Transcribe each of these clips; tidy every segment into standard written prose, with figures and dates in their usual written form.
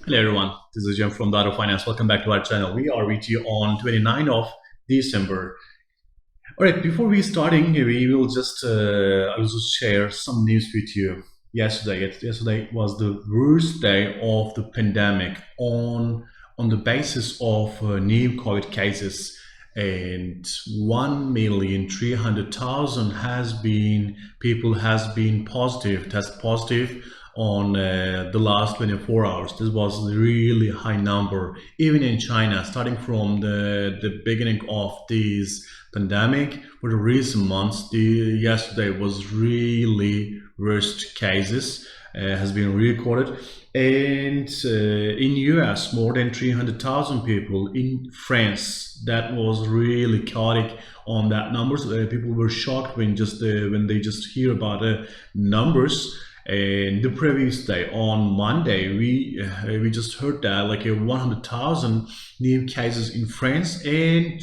Hello everyone, this is Jim from Data Finance. Welcome back to our channel. We are with you on 29th of December. All right, before we starting, we will just I will just share some news with you. Yesterday was the worst day of the pandemic on the basis of new COVID cases, and 1,300,000 has been people has been test positive on the last 24 hours. This was a really high number, even in China, starting from the beginning of this pandemic. For the recent months, yesterday was really worst cases has been recorded, and in US more than 300,000 people. In France, that was really chaotic on that numbers. People were shocked when they just hear about the numbers. And the previous day, on Monday, we just heard that like 100,000 new cases in France, and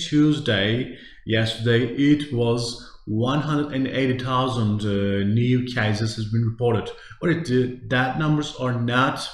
yesterday, it was 180,000 new cases has been reported. But that numbers are not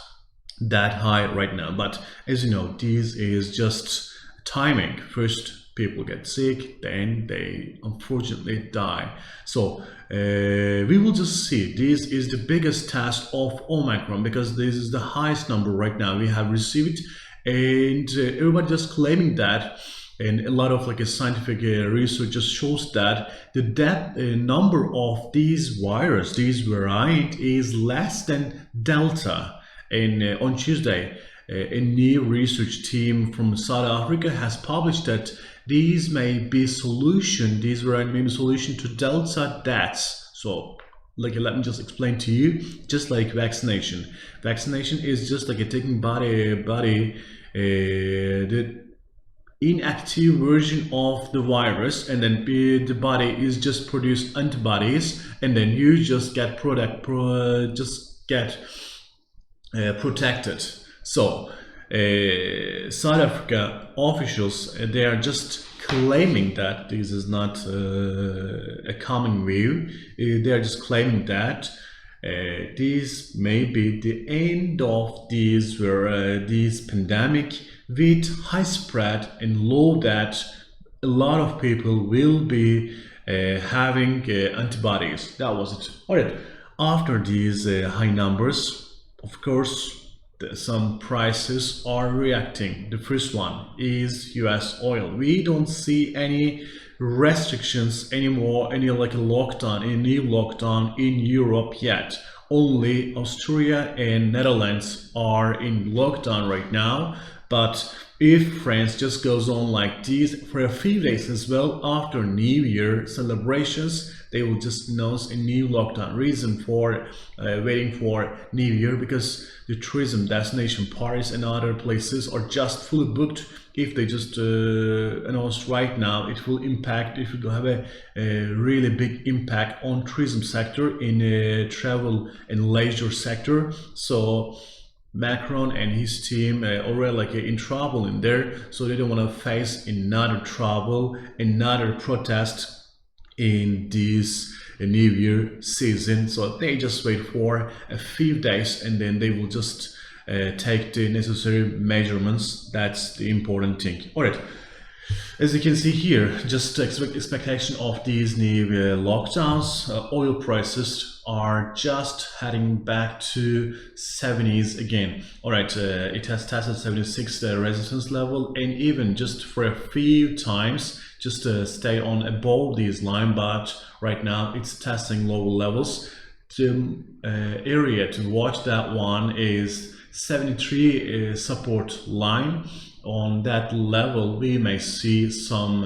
that high right now. But as you know, this is just timing. First, people get sick, then they unfortunately die. So we will just see. This is the biggest test of Omicron because this is the highest number right now we have received, and everybody just claiming that. And a lot of like a scientific research just shows that the death number of these virus, this variant, is less than Delta. And on Tuesday, a new research team from South Africa has published that these variant may be solution to Delta deaths. So let me just explain to you, just like vaccination. Vaccination is just like a taking the inactive version of the virus, and then the body is just produce antibodies, and then you just get protected. So South Africa officials, they are just claiming that this is not a common view. They are just claiming that this may be the end of this pandemic with high spread and low death. A lot of people will be having antibodies. That was it. All right. After these high numbers, of course, some prices are reacting. The first one is US oil. We don't see any restrictions anymore, any like a lockdown, any new lockdown in Europe yet. Only Austria and Netherlands are in lockdown right now. But if France just goes on like this for a few days as well, after New Year celebrations, they will just announce a new lockdown. Reason for waiting for New Year, because the tourism destination Paris and other places are just fully booked. If they just announce right now, it will have a really big impact on tourism sector, in travel and leisure sector. So Macron and his team already like in trouble in there, so they don't want to face another trouble, another protest in this New Year season. So they just wait for a few days, and then they will just take the necessary measurements. That's the important thing. All right. As you can see here, just expectation of these new lockdowns. Oil prices are just heading back to 70s again. All right, it has tested 76 resistance level, and even just for a few times, just stay on above this line. But right now, it's testing lower levels. The area to watch that one is 73 support line. On that level, we may see some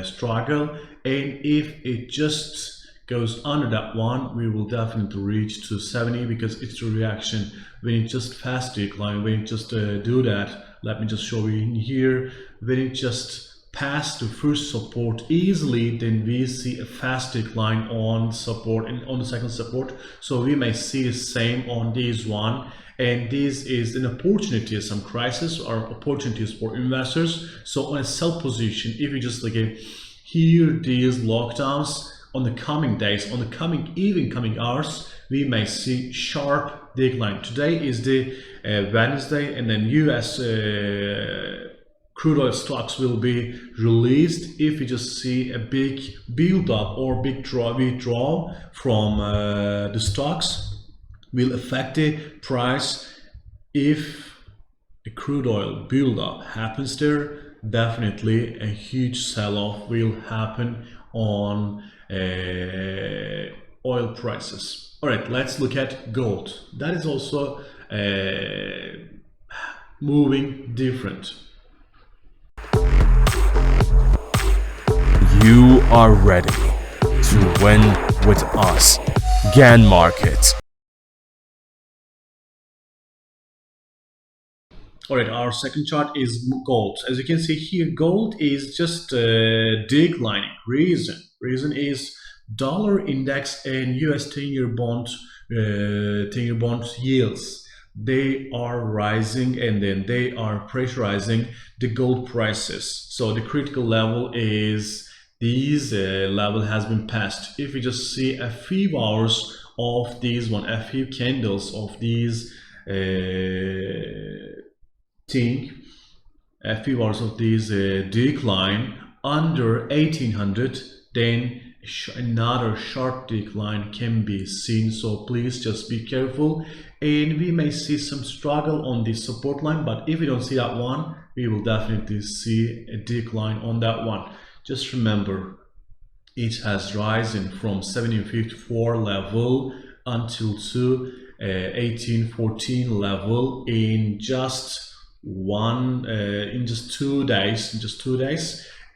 struggle, and if it just goes under that one, we will definitely reach to 70, because it's the reaction when it just fast decline. When it just do that, let me just show you in here. When it just pass the first support easily, then we see a fast decline on support and on the second support. So we may see the same on this one. And this is an opportunity, some crisis or opportunities for investors. So on a sell position, if you just hear these lockdowns, on the coming days, on the coming even coming hours, we may see sharp decline. Today is the Wednesday, and then US crude oil stocks will be released. If you just see a big build up or big withdrawal from the stocks, will affect the price. If a crude oil build up happens there, definitely a huge sell-off will happen on oil prices. All right, let's look at gold. That is also moving different. You are ready to win with us. GAN Markets. All right, our second chart is gold. As you can see here, gold is just declining. Reason is dollar index and US 10-year bond yields. They are rising, and then they are pressurizing the gold prices. So the critical level is these level has been passed. If you just see a few hours of these one, a few candles of these a few hours of this decline under 1800, then another sharp decline can be seen. So please just be careful, and we may see some struggle on the support line, but if we don't see that one, we will definitely see a decline on that one. Just remember, it has risen from 1754 level until to 1814 level in just 2 days,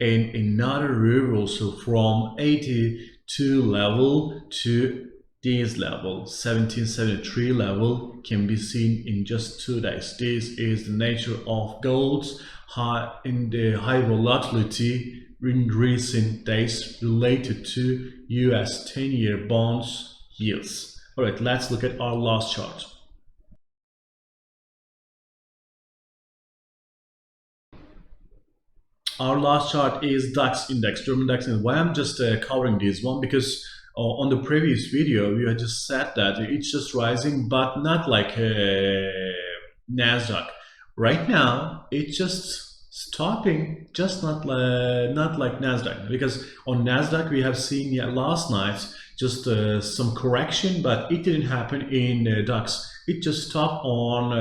and another reversal from 82 level to this level 1773 level can be seen in just 2 days. This is the nature of gold's high volatility in recent days related to US 10-year bonds yields. All right, let's look at our last chart. Our last chart is DAX index, German DAX index. Why I'm just covering this one, because on the previous video we had just said that it's just rising, but not like Nasdaq. Right now it's just stopping, just not like Nasdaq, because on Nasdaq we have seen last night just some correction, but it didn't happen in DAX. It just stopped on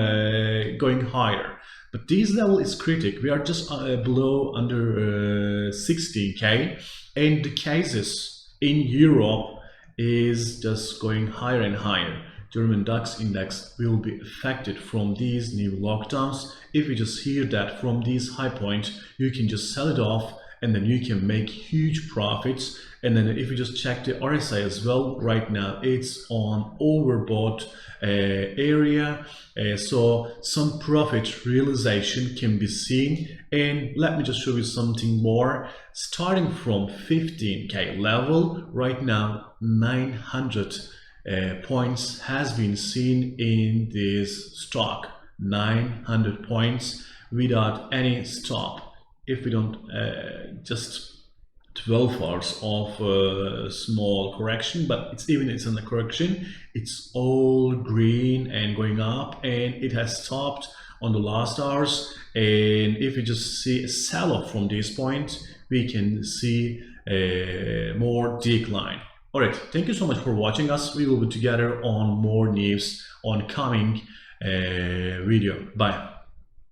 going higher. But this level is critical. We are just below under 16k, and the cases in Europe is just going higher and higher. German DAX index will be affected from these new lockdowns. If you just hear that from this high point, you can just sell it off, and then you can make huge profits. And then if you just check the RSI as well, right now it's on overbought area, so some profit realization can be seen. And let me just show you something more. Starting from 15k level, right now 900 points has been seen in this stock. 900 points without any stop. If we don't just 12 hours of small correction, but it's in the correction, it's all green and going up, and it has stopped on the last hours. And if you just see a sell-off from this point, we can see more decline. All right, thank you so much for watching us. We will be together on more news on coming video. Bye.